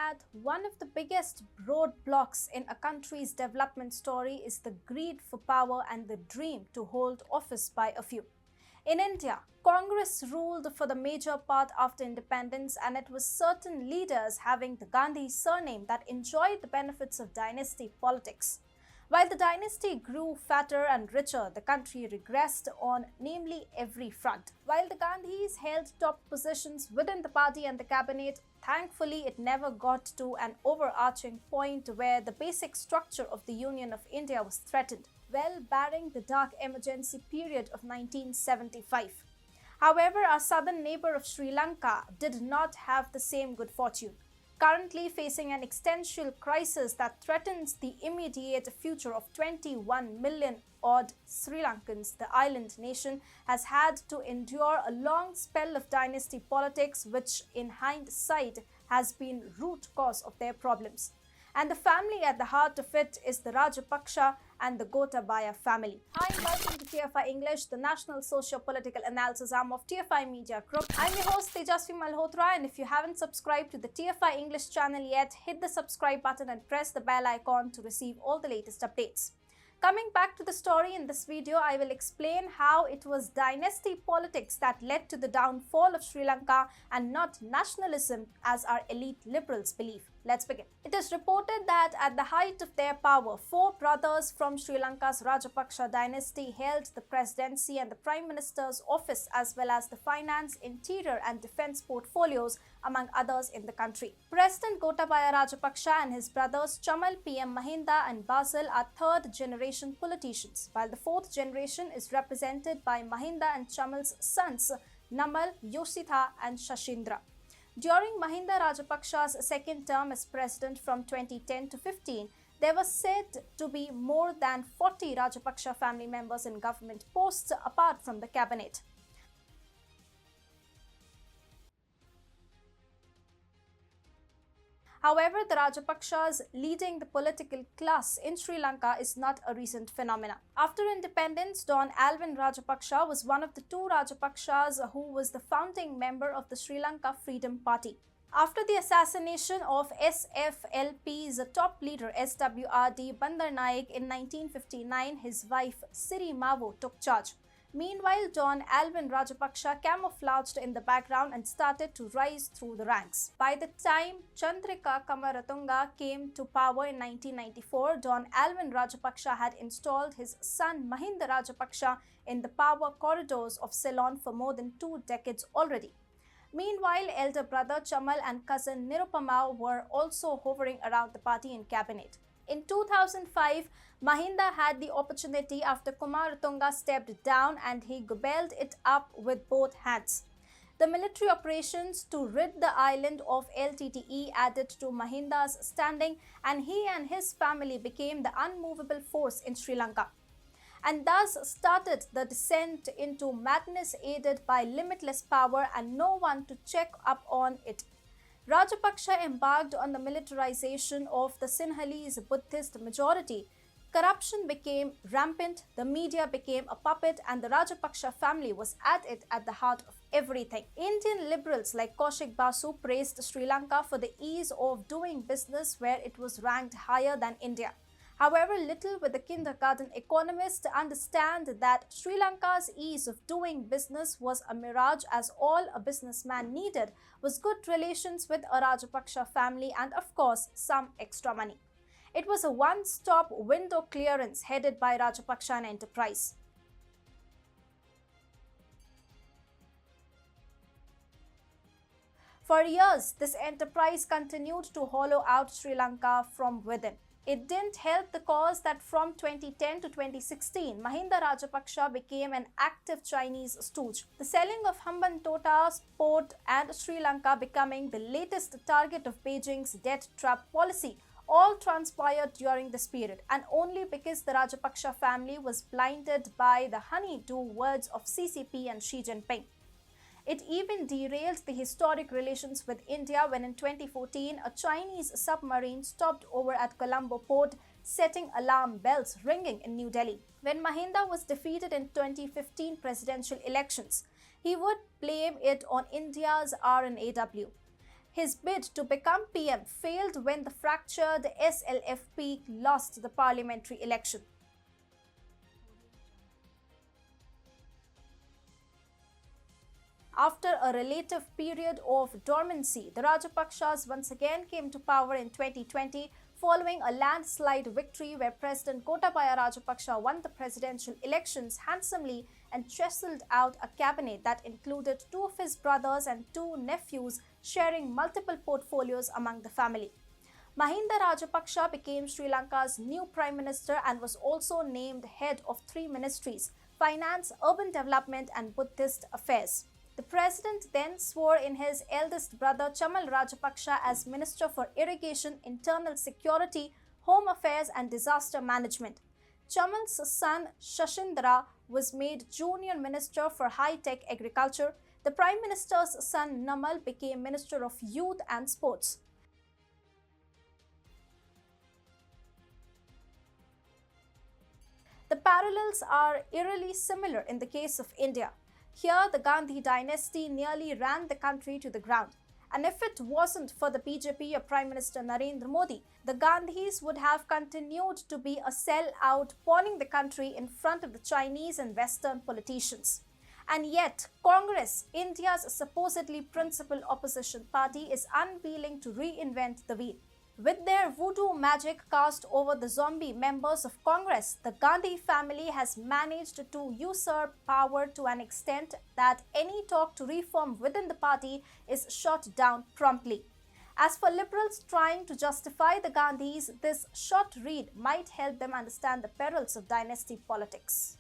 that one of the biggest roadblocks in a country's development story is the greed for power and the dream to hold office by a few. In India, Congress ruled for the major part after independence, and it was certain leaders having the Gandhi surname that enjoyed the benefits of dynasty politics. While the dynasty grew fatter and richer, the country regressed on namely every front. While the Gandhis held top positions within the party and the cabinet, thankfully it never got to an overarching point where the basic structure of the Union of India was threatened, well barring the dark emergency period of 1975. However, our southern neighbor of Sri Lanka did not have the same good fortune. Currently facing an existential crisis that threatens the immediate future of 21 million odd Sri Lankans, the island nation has had to endure a long spell of dynasty politics, which in hindsight has been root cause of their problems. And the family at the heart of it is the Rajapaksa and the Gotabaya family. Hi and welcome to TFI English, the national socio-political analysis arm of TFI Media Group. I'm your host Tejasvi Malhotra, and if you haven't subscribed to the TFI English channel yet, hit the subscribe button and press the bell icon to receive all the latest updates. Coming back to the story in this video, I will explain how it was dynasty politics that led to the downfall of Sri Lanka and not nationalism as our elite liberals believe. Let's begin. It is reported that at the height of their power, four brothers from Sri Lanka's Rajapaksa dynasty held the presidency and the Prime Minister's office, as well as the finance, interior and defense portfolios, among others in the country. President Gotabaya Rajapaksa and his brothers Chamal, PM Mahinda and Basil are third-generation politicians, while the fourth generation is represented by Mahinda and Chamal's sons Namal, Yositha and Shashindra. During Mahinda Rajapaksa's second term as president from 2010 to 15, there was said to be more than 40 Rajapaksa family members in government posts apart from the cabinet. However, the Rajapaksas leading the political class in Sri Lanka is not a recent phenomenon. After independence, Don Alvin Rajapaksa was one of the two Rajapaksas who was the founding member of the Sri Lanka Freedom Party. After the assassination of SFLP's top leader SWRD Bandaranaike in 1959, his wife Siri Mavo took charge. Meanwhile, Don Alvin Rajapaksa camouflaged in the background and started to rise through the ranks. By the time Chandrika Kamaratunga came to power in 1994, Don Alvin Rajapaksa had installed his son Mahinda Rajapaksa in the power corridors of Ceylon for more than 2 decades already. Meanwhile, elder brother Chamal and cousin Nirupama were also hovering around the party in cabinet. In 2005, Mahinda had the opportunity after Kumaratunga stepped down, and he gobbled it up with both hands. The military operations to rid the island of LTTE added to Mahinda's standing, and he and his family became the unmovable force in Sri Lanka, and thus started the descent into madness aided by limitless power and no one to check up on it. Rajapaksa embarked on the militarization of the Sinhalese Buddhist majority. Corruption became rampant, the media became a puppet, and the Rajapaksa family was at it at the heart of everything. Indian liberals like Kaushik Basu praised Sri Lanka for the ease of doing business, where it was ranked higher than India. However, little will the kindergarten economists understand that Sri Lanka's ease of doing business was a mirage, as all a businessman needed was good relations with a Rajapaksa family and, of course, some extra money. It was a one-stop window clearance headed by Rajapaksa and Enterprise. For years, this enterprise continued to hollow out Sri Lanka from within. It didn't help the cause that from 2010 to 2016, Mahinda Rajapaksa became an active Chinese stooge. The selling of Hambantota port and Sri Lanka becoming the latest target of Beijing's debt trap policy all transpired during this period, and only because the Rajapaksa family was blinded by the honey-do words of CCP and Xi Jinping. It even derailed the historic relations with India when in 2014, a Chinese submarine stopped over at Colombo port, setting alarm bells ringing in New Delhi. When Mahinda was defeated in 2015 presidential elections, he would blame it on India's RNAW. His bid to become PM failed when the fractured SLFP lost the parliamentary election. After a relative period of dormancy, the Rajapaksas once again came to power in 2020 following a landslide victory where President Gotabaya Rajapaksa won the presidential elections handsomely and chiseled out a cabinet that included two of his brothers and two nephews, sharing multiple portfolios among the family. Mahinda Rajapaksa became Sri Lanka's new Prime Minister and was also named head of three ministries: finance, urban development and Buddhist affairs. The president then swore in his eldest brother Chamal Rajapaksa as Minister for Irrigation, Internal Security, Home Affairs and Disaster Management. Chamal's son Shashindra was made Junior Minister for High-Tech Agriculture. The Prime Minister's son Namal became Minister of Youth and Sports. The parallels are eerily similar in the case of India. Here, the Gandhi dynasty nearly ran the country to the ground. And if it wasn't for the BJP or Prime Minister Narendra Modi, the Gandhis would have continued to be a sellout, pawning the country in front of the Chinese and Western politicians. And yet, Congress, India's supposedly principal opposition party, is unwilling to reinvent the wheel. With their voodoo magic cast over the zombie members of Congress, the Gandhi family has managed to usurp power to an extent that any talk to reform within the party is shot down promptly. As for liberals trying to justify the Gandhis, this short read might help them understand the perils of dynasty politics.